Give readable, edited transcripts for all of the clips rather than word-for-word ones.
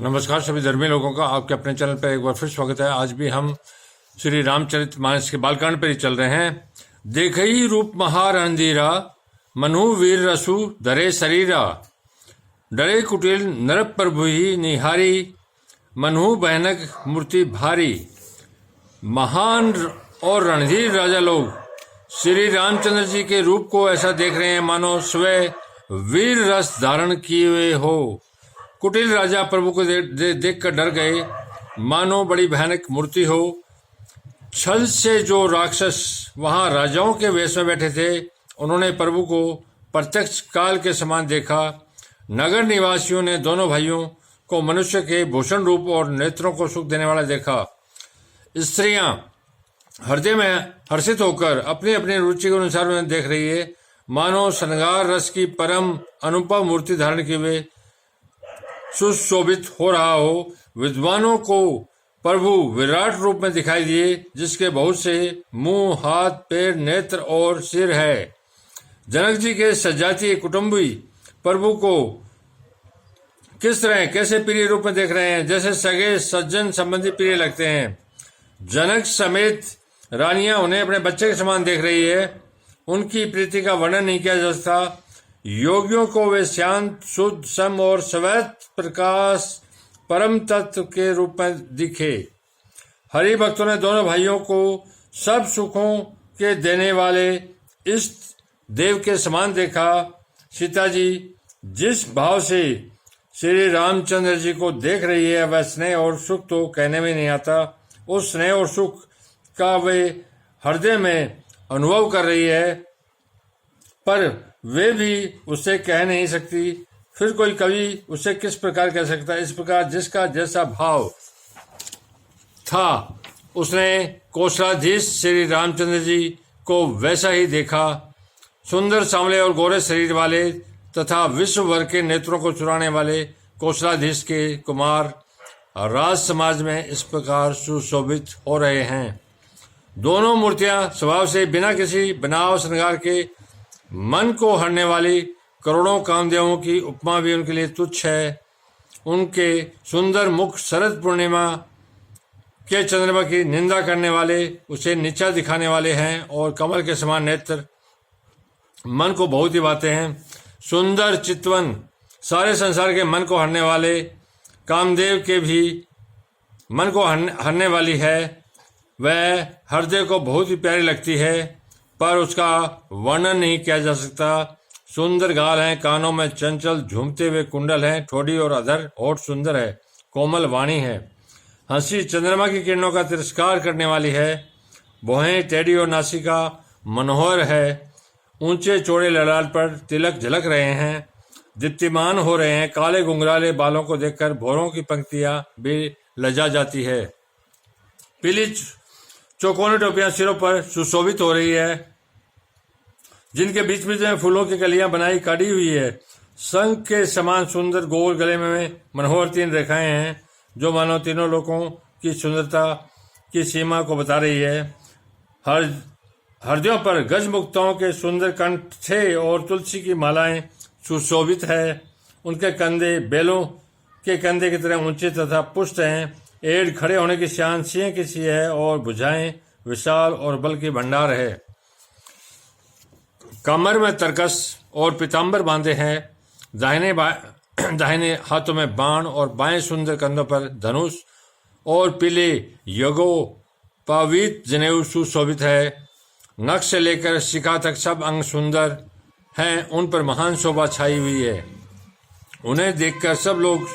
नमस्कार सभी धर्मी लोगों का आपके अपने चैनल पर एक बार फिर स्वागत है। आज भी हम श्री रामचरितमानस के बालकांड पर ही चल रहे हैं। देखई रूप महार रणधीरा, मनु वीर रसु धरे शरीरा, डरे कुटिल नरप प्रभु ही निहारी, मनु भयानक मूर्ति भारी। महान और रणधीर राजा लोग श्री रामचंद्र जी के रूप को ऐसा देख रहे हैं मानो स्वयं वीर रस धारण किए हुए हो। कुटिल राजा प्रभु को देखकर डर गए, मानो बड़ी भयानक मूर्ति हो। छल से जो राक्षस वहां राजाओं के वेश में बैठे थे, उन्होंने प्रभु को प्रत्यक्ष काल के समान देखा। नगर निवासियों ने दोनों भाइयों को मनुष्य के भूषण रूप और नेत्रों को सुख देने वाला देखा। स्त्रियां हृदय में हर्षित होकर अपनी अपनी रुचि के अनुसार उन्हें देख रही है, मानो श्रृंगार रस की परम अनुपम मूर्ति धारण किए हुए सुशोभित हो रहा हो। विद्वानों को प्रभु विराट रूप में दिखाई दिए, जिसके बहुत से मुंह, हाथ, पैर, नेत्र और सिर है। जनक जी के सजातीय कुटुंबी प्रभु को किस तरह कैसे प्रिय रूप में देख रहे हैं, जैसे सगे सज्जन संबंधी प्रिय लगते हैं। जनक समेत रानियां उन्हें अपने बच्चे के समान देख रही है। उनकी प्रीति का वर्णन नहीं किया जा सकता। योगियों को वे शांत, शुद्ध, सम और श्वेत प्रकाश परम तत्व के रूप में दिखे। हरि भक्तों ने दोनों भाइयों को सब सुखों के देने वाले इष्ट देव के समान देखा। सीता जी जिस भाव से श्री रामचंद्र जी को देख रही है, वह स्नेह और सुख तो कहने में नहीं आता। उस स्नेह और सुख का वे हृदय में अनुभव कर रही है, पर वे भी उसे कह नहीं सकती। फिर कोई कवि उसे किस प्रकार कह सकता है। इस प्रकार जिसका जैसा भाव था, उसने कौशलाधीश श्री रामचंद्र जी को वैसा ही देखा। सुंदर, सांवले और गोरे शरीर वाले तथा विश्व भर के नेत्रों को चुराने वाले कौशलाधीश के कुमार राज समाज में इस प्रकार सुशोभित हो रहे हैं। दोनों मूर्तियां स्वभाव से बिना किसी बनाव श्रृंगार के मन को हरने वाली करोड़ों कामदेवों की उपमा भी उनके लिए तुच्छ है। उनके सुंदर मुख शरद पूर्णिमा के चंद्रमा की निंदा करने वाले, उसे नीचा दिखाने वाले हैं, और कमल के समान नेत्र मन को बहुत ही भाते हैं। सुंदर चितवन सारे संसार के मन को हरने वाले, कामदेव के भी मन को हरने वाली है। वह हृदय को बहुत ही प्यारी लगती है, पर उसका वर्णन नहीं किया जा सकता। सुंदर गाल हैं, कानों में चंचल झूमते हुए कुंडल हैं, ठोड़ी और अधर होठ सुंदर है, कोमल वाणी है। हंसी चंद्रमा की किरणों का तिरस्कार करने वाली है। भौहें टेढ़ी और नासिका मनोहर है। ऊंचे चौड़े ललाट पर तिलक झलक रहे हैं, दीप्तिमान हो रहे हैं। काले घुंघराले बालों को देखकर भौरों की पंक्तियां भी लजा जाती है। पीली चौकोनी टोपियां सिरों पर सुशोभित हो रही है, जिनके बीच बीच में फूलों की कलियां बनाई काटी हुई है। शंख के समान सुंदर गोल गले में मनोहर 3 रेखाएं हैं, जो मानो तीनों लोकों की सुंदरता की सीमा को बता रही है। हृदयों पर गजमुक्ताओं के सुंदर कंठ थे और तुलसी की मालाएं सुशोभित है। उनके कंधे बेलों के कंधे की तरह ऊंचे तथा पुष्ट हैं। एड़ खड़े होने की शान सिंह की सी है, और भुजाएं विशाल और बल की भंडार है। कमर में तरकस और पीताम्बर बांधे हैं। दाहिने हाथों में बाण और बाएं सुंदर कंधों पर धनुष और पीले यज्ञोपवीत जनेऊ सुशोभित है। नख से लेकर शिखा तक सब अंग सुंदर हैं, उन पर महान शोभा छाई हुई है। उन्हें देखकर सब लोग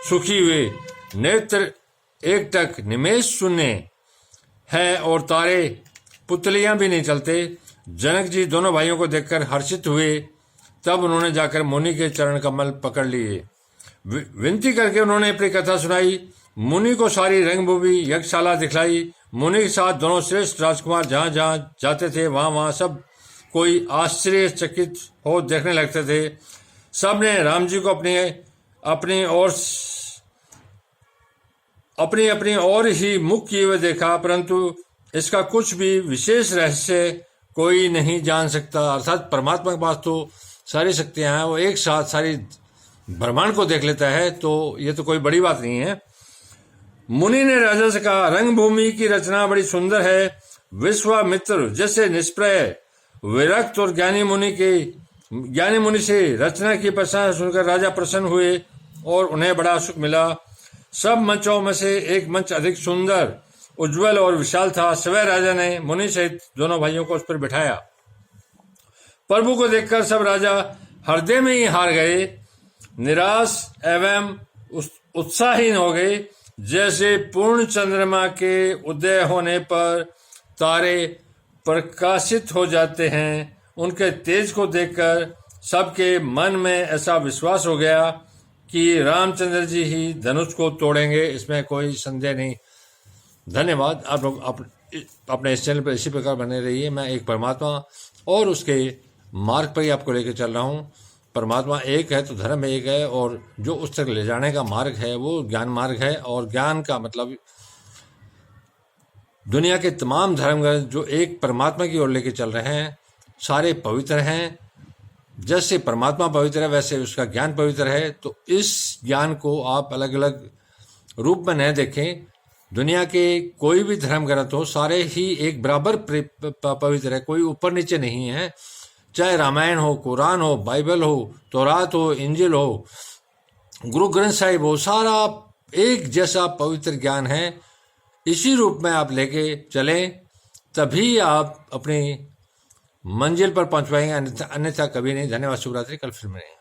सुखी हुए, नेत्र एकटक निमेष शून्य है, और तारे पुतलियां भी नहीं चलते। जनक जी दोनों भाइयों को देखकर हर्षित हुए। तब उन्होंने जाकर मुनि के चरण कमल पकड़ लिए। विनती करके उन्होंने अपनी कथा सुनाई। मुनि को सारी रंगभूमि यज्ञशाला दिखलाई। मुनि के साथ दोनों श्रेष्ठ राजकुमार जहां जहां जाते थे, वहां वहां सब कोई आश्चर्यचकित हो देखने लगते थे। सब ने राम जी को अपनी ओर ही मुख किए हुए देखा, परंतु इसका कुछ भी विशेष रहस्य कोई नहीं जान सकता। अर्थात परमात्मा के पास तो सारी शक्तियां हैं, वो एक साथ सारी ब्रह्मांड को देख लेता है तो ये तो कोई बड़ी बात नहीं है। मुनि ने राजा से कहा, रंगभूमि की रचना बड़ी सुंदर है। विश्वामित्र जैसे निष्प्रय विरक्त और ज्ञानी मुनि से रचना की प्रशंसा सुनकर राजा प्रसन्न हुए और उन्हें बड़ा सुख मिला। सब मंचों में से एक मंच अधिक सुंदर, उज्जवल और विशाल था। सवै राजा ने मुनि सहित दोनों भाइयों को उस पर बिठाया। प्रभु को देखकर सब राजा हृदय में ही हार गए, निराश एवं उत्साहहीन हो गए। जैसे पूर्ण चंद्रमा के उदय होने पर तारे प्रकाशित हो जाते हैं, उनके तेज को देखकर सबके मन में ऐसा विश्वास हो गया कि रामचंद्र जी ही धनुष को तोड़ेंगे, इसमें कोई संदेह नहीं। धन्यवाद। आप लोग अपने इस चैनल पर इसी प्रकार बने रहिए। मैं एक परमात्मा और उसके मार्ग पर ही आपको लेकर चल रहा हूँ। परमात्मा एक है तो धर्म एक है, और जो उस तक ले जाने का मार्ग है वो ज्ञान मार्ग है। और ज्ञान का मतलब दुनिया के तमाम धर्म जो एक परमात्मा की ओर लेके चल रहे हैं, सारे पवित्र हैं। जैसे परमात्मा पवित्र है वैसे उसका ज्ञान पवित्र है। तो इस ज्ञान को आप अलग अलग रूप में न देखें। दुनिया के कोई भी धर्म ग्रंथ हो, सारे ही एक बराबर पवित्र है, कोई ऊपर नीचे नहीं है। चाहे रामायण हो, कुरान हो, बाइबल हो, तौरात हो, इंजिल हो, गुरु ग्रंथ साहिब हो, सारा एक जैसा पवित्र ज्ञान है। इसी रूप में आप लेके चलें, तभी आप अपनी मंजिल पर पहुंच पाएंगे, अन्यथा कभी नहीं। धन्यवाद। शुभ रात्रि। कल फिर मिलेंगे।